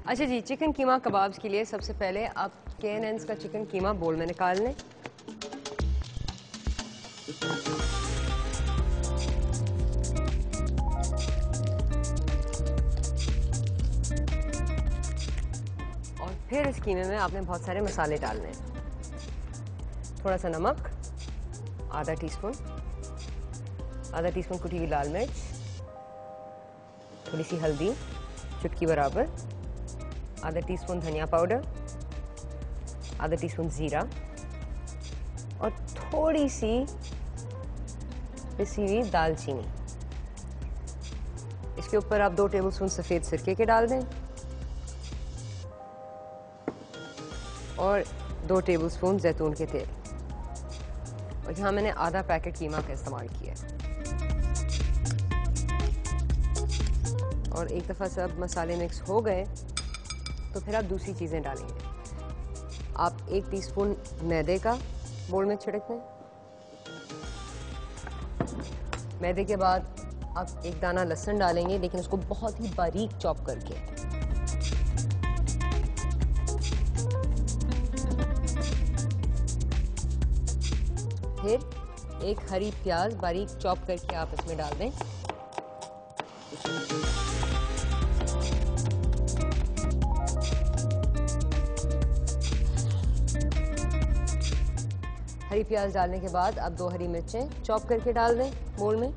अच्छा जी, चिकन कीमा कबाब्स के लिए सबसे पहले आप K&N's का चिकन कीमा बोल में निकाल लें। और फिर इस कीमे में आपने बहुत सारे मसाले डालने हैं। थोड़ा सा नमक, आधा टीस्पून कुटी हुई लाल मिर्च, थोड़ी सी हल्दी, चुटकी बराबर, आधा टीस्पून धनिया पाउडर, आधा टीस्पून जीरा और थोड़ी सी पिसी हुई दालचीनी। इसके ऊपर आप 2 टेबलस्पून सफ़ेद सिरके के डाल दें और 2 टेबलस्पून जैतून के तेल। और यहाँ मैंने आधा पैकेट कीमा का इस्तेमाल किया है। और एक दफ़ा सब मसाले मिक्स हो गए तो फिर आप दूसरी चीज़ें डालेंगे। आप 1 टीस्पून मैदे का बोल में छिड़क दें। मैदे के बाद आप 1 दाना लहसुन डालेंगे, लेकिन उसको बहुत ही बारीक चॉप करके। फिर 1 हरी प्याज बारीक चॉप करके आप इसमें डाल दें। हरी प्याज डालने के बाद आप 2 हरी मिर्चें चॉप करके डाल दें बोल में।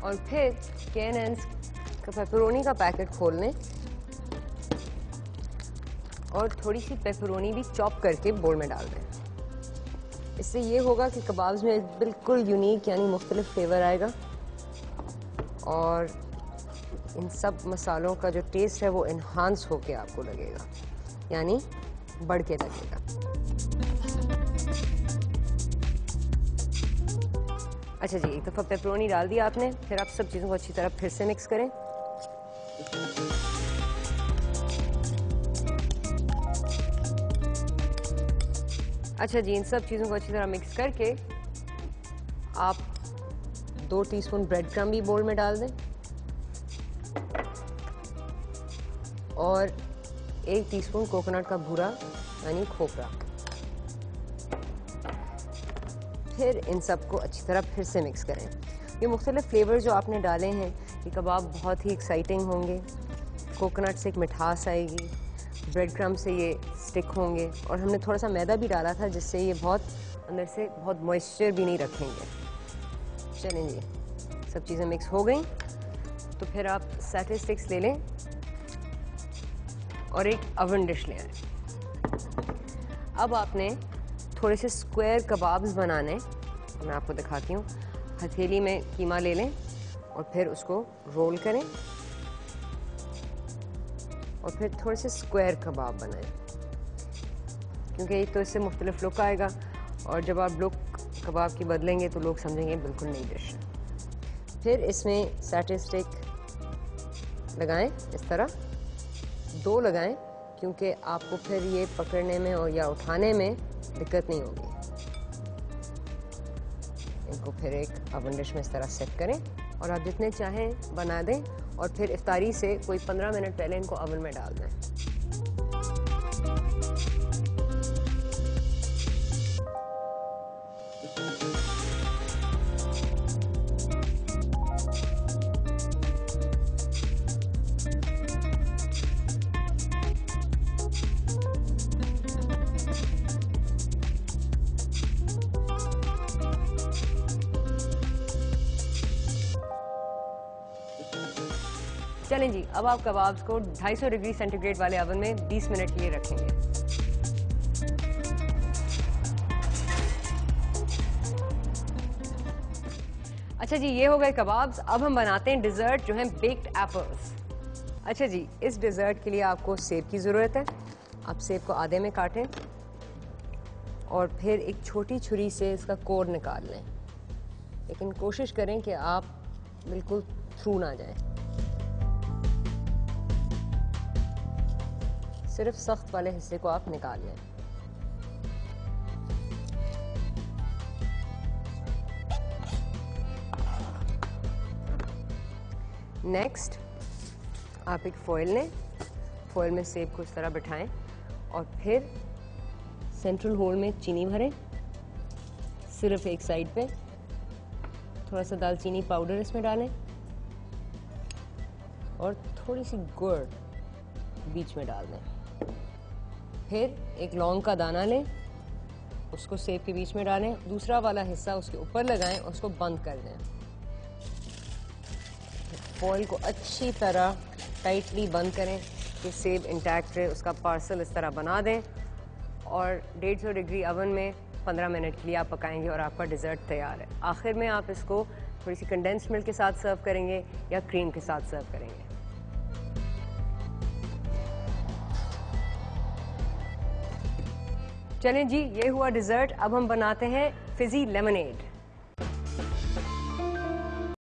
और फिर K&N's का पेपरोनी का पैकेट खोल लें और थोड़ी सी पेपरोनी भी चॉप करके बोल में डाल दें। इससे ये होगा कि कबाब्स में बिल्कुल यूनिक यानी मुख्तलिफ फ्लेवर आएगा और इन सब मसालों का जो टेस्ट है वो इन्हांस होके आपको लगेगा, यानी बढ़ के लगेगा। अच्छा जी, एक दफ़ा पेपरोनी डाल दिया आपने, फिर आप सब चीज़ों को अच्छी तरह फिर से मिक्स करें। अच्छा जी, इन सब चीज़ों को अच्छी तरह मिक्स करके आप 2 टीस्पून ब्रेड क्रम्ब भी बोल में डाल दें और 1 टीस्पून कोकोनट का भूरा यानी खोपरा। फिर इन सबको अच्छी तरह फिर से मिक्स करें। ये मुख्तलिफ फ्लेवर जो आपने डाले हैं, ये कबाब बहुत ही एक्साइटिंग होंगे। कोकोनट से एक मिठास आएगी, ब्रेड क्रम्ब से ये स्टिक होंगे और हमने थोड़ा सा मैदा भी डाला था जिससे ये बहुत अंदर से बहुत मॉइस्चर भी नहीं रखेंगे। चलें जी, सब चीज़ें मिक्स हो गई तो फिर आप सैटे स्टिक्स ले लें और एक ओवन डिश ले आएं। अब आपने थोड़े से स्क्वायर कबाब्स बनाने, मैं आपको दिखाती हूँ। हथेली में कीमा ले लें और फिर उसको रोल करें और फिर थोड़े से स्क्वायर कबाब बनाएं, क्योंकि एक तो इससे मुख्तलिफ लुक आएगा और जब आप लुक कबाब की बदलेंगे तो लोग समझेंगे बिल्कुल नई डिश है। फिर इसमें सैटे स्टिक लगाएं, इस तरह 2 लगाएं, क्योंकि आपको फिर ये पकड़ने में और या उठाने में दिक्कत नहीं होगी। इनको फिर एक ओवन डिश में इस तरह सेट करें और आप जितने चाहें बना दें और फिर इफ्तारी से कोई 15 मिनट पहले इनको ओवन में डाल दें। चलें जी, अब आप कबाब्स को 250 डिग्री सेंटीग्रेड वाले ओवन में 20 मिनट के लिए रखेंगे। अच्छा जी, ये हो गए कबाब्स। अब हम बनाते हैं डिज़र्ट जो है बेक्ड एप्पल्स। अच्छा जी, इस डिज़र्ट के लिए आपको सेब की ज़रूरत है। आप सेब को आधे में काटें और फिर एक छोटी छुरी से इसका कोर निकाल लें, लेकिन कोशिश करें कि आप बिल्कुल थ्रू ना जाएं। सिर्फ सख्त वाले हिस्से को आप निकाल लें। नेक्स्ट आप एक फॉइल लें, फॉइल में सेब को इस तरह बिठाएं और फिर सेंट्रल होल में चीनी भरें, सिर्फ एक साइड पे। थोड़ा सा दालचीनी पाउडर इसमें डालें और थोड़ी सी गुड़ बीच में डाल दें। फिर एक लौंग का दाना लें, उसको सेब के बीच में डालें, दूसरा वाला हिस्सा उसके ऊपर लगाएं और उसको बंद कर दें। फॉइल को अच्छी तरह टाइटली बंद करें कि सेब इंटैक्ट रहे। उसका पार्सल इस तरह बना दें और 150 डिग्री ओवन में 15 मिनट के लिए आप पकाएंगे और आपका डिज़र्ट तैयार है। आखिर में आप इसको थोड़ी सी कंडेंस्ड मिल्क के साथ सर्व करेंगे या क्रीम के साथ सर्व करेंगे। चलें जी, ये हुआ डिज़र्ट। अब हम बनाते हैं फिज़ी लेमनेड।